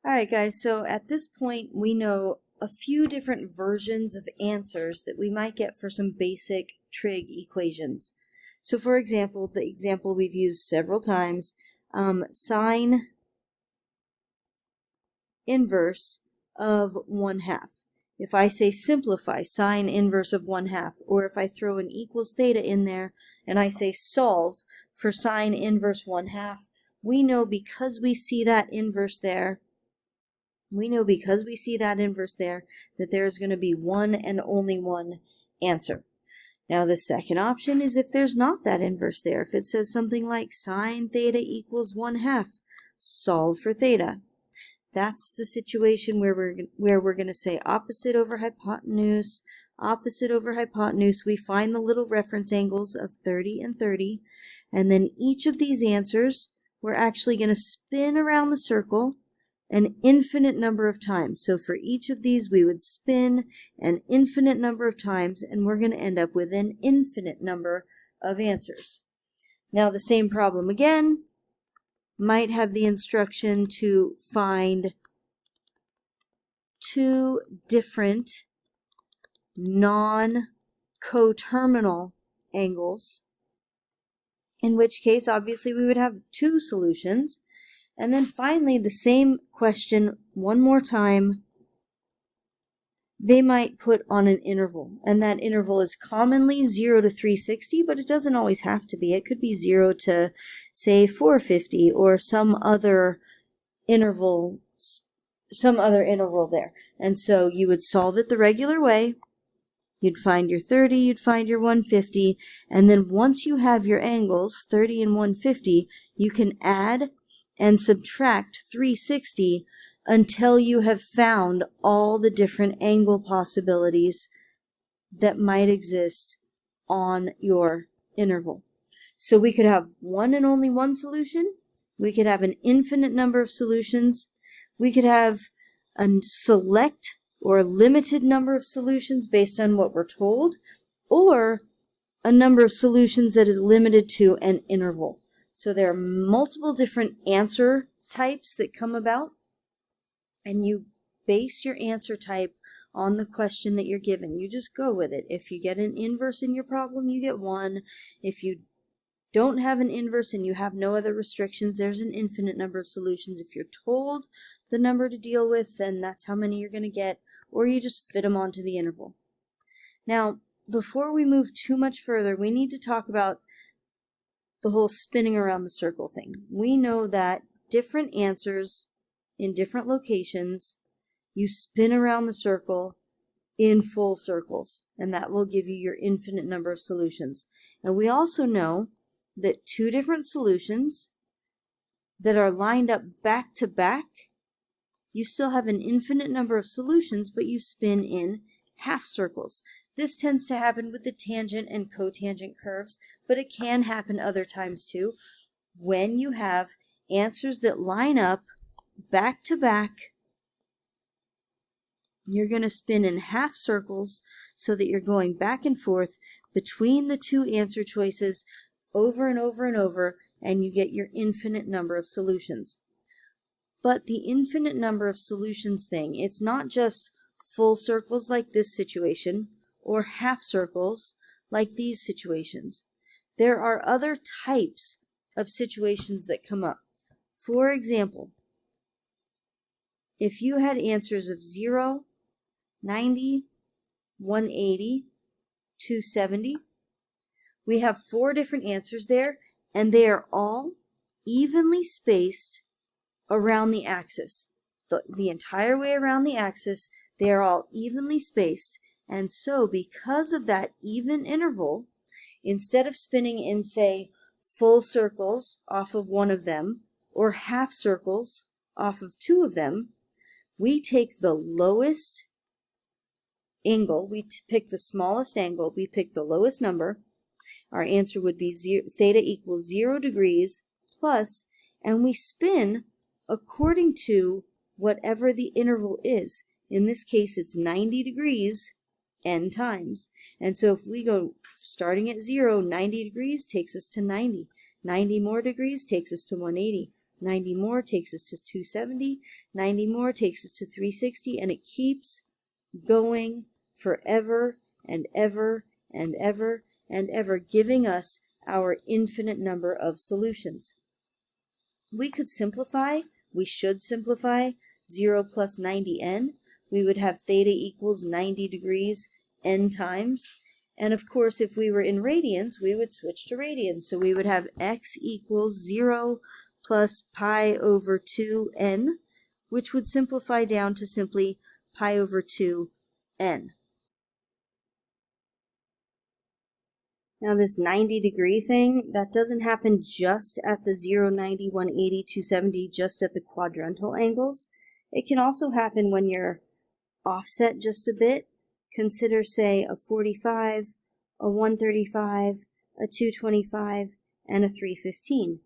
All right, guys, so at this point, we know a few different versions of answers that we might get for some basic trig equations. So for example, the example we've used several times, sine inverse of 1/2. If I say simplify sine inverse of 1/2, or if I throw an equals theta in there and I say solve for sine inverse 1/2, we know because we see that inverse there, that there's going to be one and only one answer. Now the second option is if there's not that inverse there. If it says something like sine theta equals 1/2, solve for theta. That's the situation where we're going to say opposite over hypotenuse, opposite over hypotenuse. We find the little reference angles of 30 and 30, and then each of these answers, we're actually going to spin around the circle an infinite number of times. So for each of these, we would spin an infinite number of times, and we're going to end up with an infinite number of answers. Now the same problem again might have the instruction to find two different non-coterminal angles, in which case obviously we would have two solutions. And then finally, the same question one more time, they might put on an interval, and that interval is commonly 0 to 360, but it doesn't always have to be. It could be 0 to, say, 450 or some other interval there. And so you would solve it the regular way. You'd find your 30, you'd find your 150, and then once you have your angles, 30 and 150, you can add and subtract 360 until you have found all the different angle possibilities that might exist on your interval. So we could have one and only one solution. We could have an infinite number of solutions. We could have a select or a limited number of solutions based on what we're told, or a number of solutions that is limited to an interval. So there are multiple different answer types that come about, and you base your answer type on the question that you're given. You just go with it. If you get an inverse in your problem, you get one. If you don't have an inverse and you have no other restrictions, there's an infinite number of solutions. If you're told the number to deal with, then that's how many you're going to get, or you just fit them onto the interval. Now, before we move too much further, we need to talk about the whole spinning around the circle thing. We know that different answers in different locations, you spin around the circle in full circles, and that will give you your infinite number of solutions. And we also know that two different solutions that are lined up back to back, you still have an infinite number of solutions, but you spin in half circles. This tends to happen with the tangent and cotangent curves, but it can happen other times too. When you have answers that line up back to back, you're going to spin in half circles so that you're going back and forth between the two answer choices over and over and over, and you get your infinite number of solutions. But the infinite number of solutions thing, it's not just full circles like this situation or half circles like these situations. There are other types of situations that come up. For example, if you had answers of 0, 90, 180, 270, we have 4 different answers there, and they are all evenly spaced around the axis. The entire way around the axis, they are all evenly spaced. And so because of that even interval, instead of spinning in, say, full circles off of one of them, or half circles off of 2 of them, we take the lowest angle, we pick the smallest angle, we pick the lowest number. Our answer would be theta equals 0 degrees plus, and we spin according to whatever the interval is. In this case, it's 90 degrees n times. And so if we go starting at 0, 90 degrees takes us to 90. 90 more degrees takes us to 180. 90 more takes us to 270. 90 more takes us to 360, and it keeps going forever and ever and ever and ever, giving us our infinite number of solutions. We could simplify, we should simplify 0 plus 90n. We would have theta equals 90 degrees n times. And of course, if we were in radians, we would switch to radians. So we would have x equals 0 plus pi over 2n, which would simplify down to simply pi over 2n. Now this 90 degree thing, that doesn't happen just at the 0, 90, 180, 270, just at the quadrantal angles. It can also happen when you're offset just a bit. Consider, say, a 45, a 135, a 225, and a 315.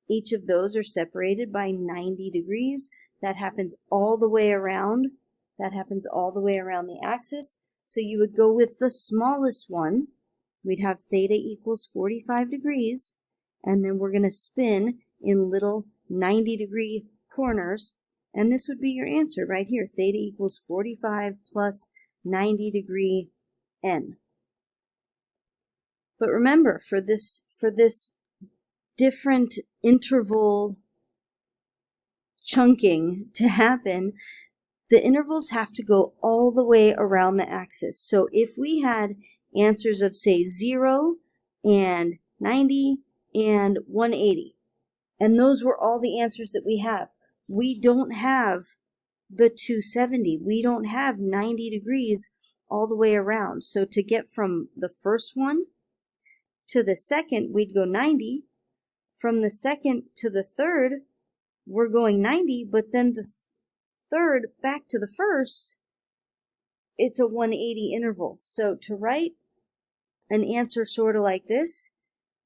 Each of those are separated by 90 degrees. That happens all the way around. That happens all the way around the axis. So you would go with the smallest one. We'd have theta equals 45 degrees, and then we're going to spin in little 90 degree corners, and this would be your answer right here. Theta equals 45 plus 90 degree n. But remember, for this different interval chunking to happen, the intervals have to go all the way around the axis. So if we had answers of, say, 0 and 90 and 180, and those were all the answers that we have, we don't have the 270. We don't have 90 degrees all the way around. So to get from the first one to the second, we'd go 90. From the second to the third, we're going 90, but then the third back to the first, it's a 180 interval. So to write an answer sort of like this,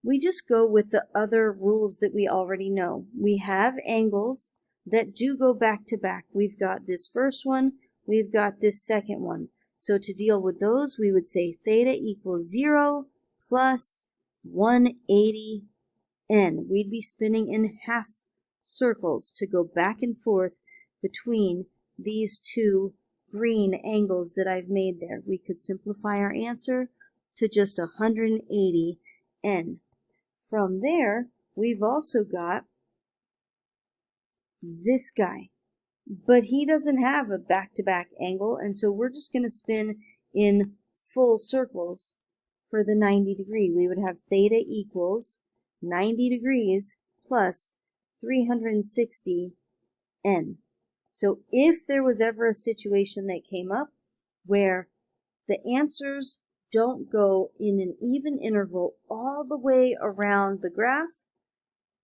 we just go with the other rules that we already know. We have angles that do go back to back. We've got this first one, we've got this second one. So to deal with those, we would say theta equals 0 plus 180n. We'd be spinning in half circles to go back and forth between these two green angles that I've made there. We could simplify our answer to just 180n. From there, we've also got this guy, but he doesn't have a back-to-back angle, and so we're just going to spin in full circles for the 90 degree. We would have theta equals 90 degrees plus 360n. So if there was ever a situation that came up where the answers don't go in an even interval all the way around the graph,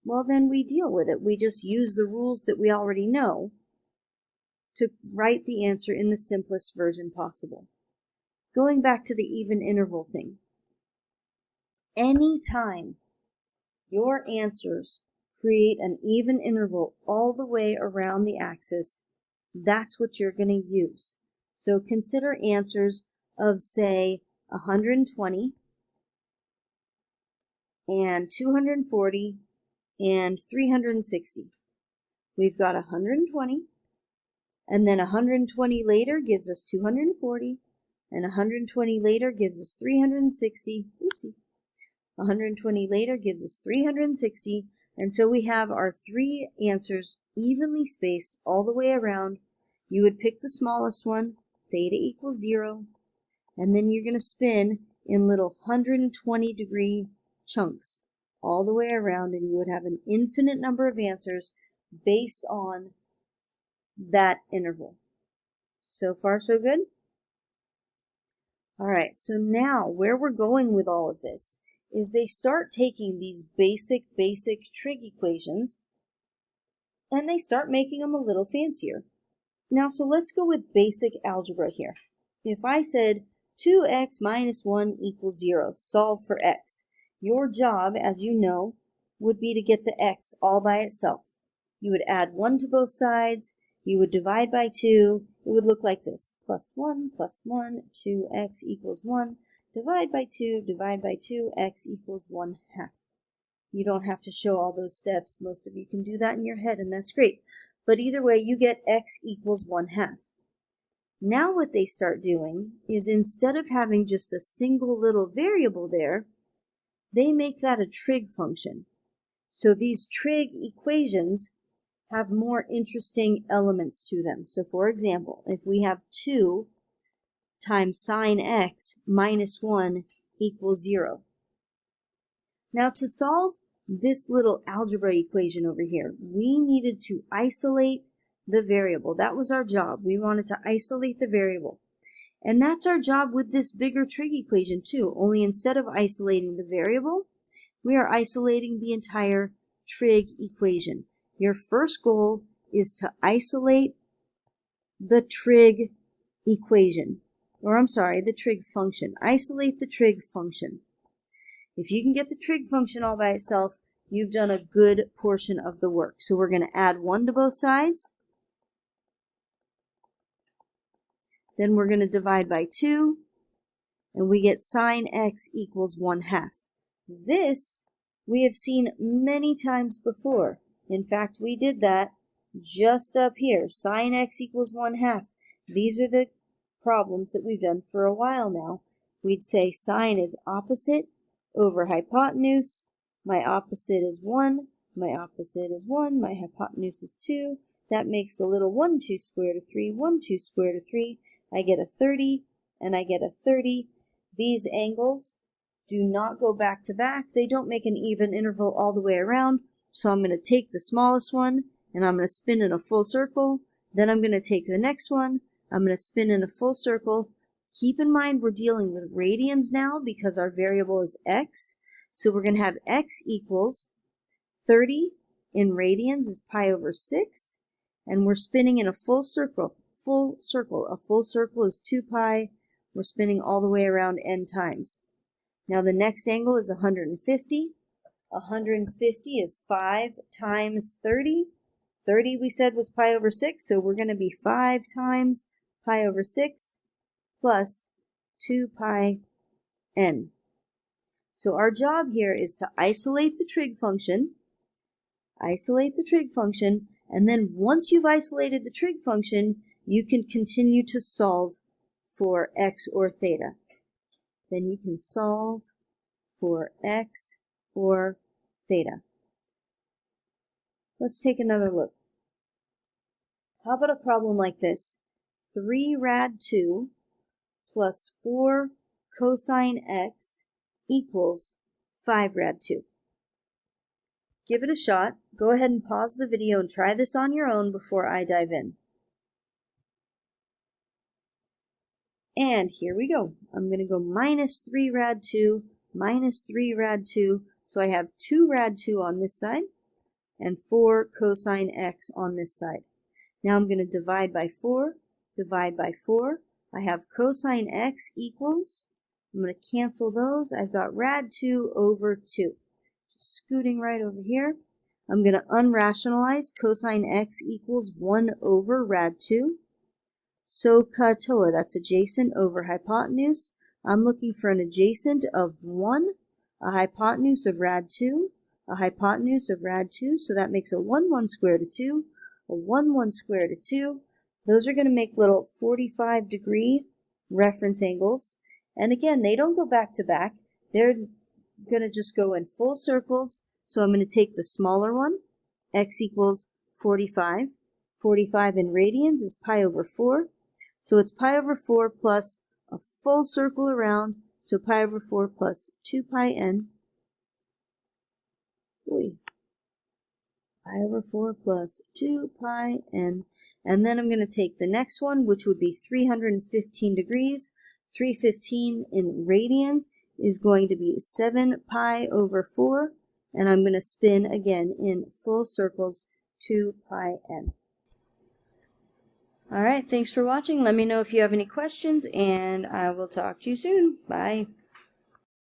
well, then we deal with it. We just use the rules that we already know to write the answer in the simplest version possible. Going back to the even interval thing, anytime your answers create an even interval all the way around the axis, that's what you're going to use. So consider answers of, say, 120 and 240 and 360. We've got 120, and then 120 later gives us 240, and 120 later gives us 360. Oopsie. 120 later gives us 360, and so we have our three answers evenly spaced all the way around. You would pick the smallest one, theta equals 0, and then you're going to spin in little 120 degree chunks all the way around, and you would have an infinite number of answers based on that interval. So far, so good? All right, so now where we're going with all of this is they start taking these basic trig equations and they start making them a little fancier. Now, so let's go with basic algebra here. If I said 2x minus 1 equals 0, solve for x, your job, as you know, would be to get the x all by itself. You would add 1 to both sides, you would divide by 2, it would look like this, plus 1, 2x equals 1, divide by 2, x equals 1/2. You don't have to show all those steps. Most of you can do that in your head, and that's great. But either way, you get x equals 1/2. Now what they start doing is instead of having just a single little variable there, they make that a trig function. So these trig equations have more interesting elements to them. So for example, if we have 2 times sine x minus 1 equals 0. Now to solve this little algebra equation over here, we needed to isolate the variable. That was our job. We wanted to isolate the variable. And that's our job with this bigger trig equation too, only instead of isolating the variable, we are isolating the entire trig equation. Your first goal is to isolate the trig equation, or I'm sorry, the trig function. Isolate the trig function. If you can get the trig function all by itself, you've done a good portion of the work. So we're going to add 1 to both sides. Then we're going to divide by 2, and we get sine x equals 1/2. This we have seen many times before. In fact, we did that just up here. Sine x equals 1/2. These are the problems that we've done for a while now. We'd say sine is opposite over hypotenuse. My opposite is 1. My opposite is 1. My hypotenuse is 2. That makes a little 1, 2 square root of 3, 1, 2 square root of 3. I get a 30, and I get a 30. These angles do not go back to back. They don't make an even interval all the way around. So I'm going to take the smallest one, and I'm going to spin in a full circle. Then I'm going to take the next one. I'm going to spin in a full circle. Keep in mind we're dealing with radians now because our variable is x. So we're going to have x equals 30 in radians is pi over 6. And we're spinning in a full circle. A full circle is 2 pi. We're spinning all the way around n times. Now the next angle is 150. 150 is 5 times 30. 30 we said was pi over 6, so we're going to be 5 times pi over 6 plus 2 pi n. So our job here is to isolate the trig function, and then once you've isolated the trig function, you can continue to solve for x or theta. Then you can solve for x or theta. Let's take another look. How about a problem like this? 3 rad 2 plus 4 cosine x equals 5 rad 2. Give it a shot. Go ahead and pause the video and try this on your own before I dive in. And here we go. I'm going to go minus 3 rad 2, minus 3 rad 2. So I have 2 rad 2 on this side and 4 cosine x on this side. Now I'm going to divide by 4, divide by 4. I have cosine x equals, I'm going to cancel those. I've got rad 2 over 2. Just scooting right over here. I'm going to unrationalize cosine x equals 1 over rad 2. So katoa, that's adjacent over hypotenuse. I'm looking for an adjacent of 1, a hypotenuse of rad 2, a hypotenuse of rad 2. So that makes a 1, 1 square root of 2, a 1, 1 square root of 2. Those are going to make little 45-degree reference angles. And again, they don't go back to back. They're going to just go in full circles. So I'm going to take the smaller one, x equals 45. 45 in radians is pi over 4. So it's pi over 4 plus a full circle around. So pi over 4 plus 2 pi n. Pi over 4 plus 2 pi n. And then I'm going to take the next one, which would be 315 degrees. 315 in radians is going to be 7 pi over 4. And I'm going to spin again in full circles 2 pi n. All right, thanks for watching. Let me know if you have any questions, and I will talk to you soon. Bye.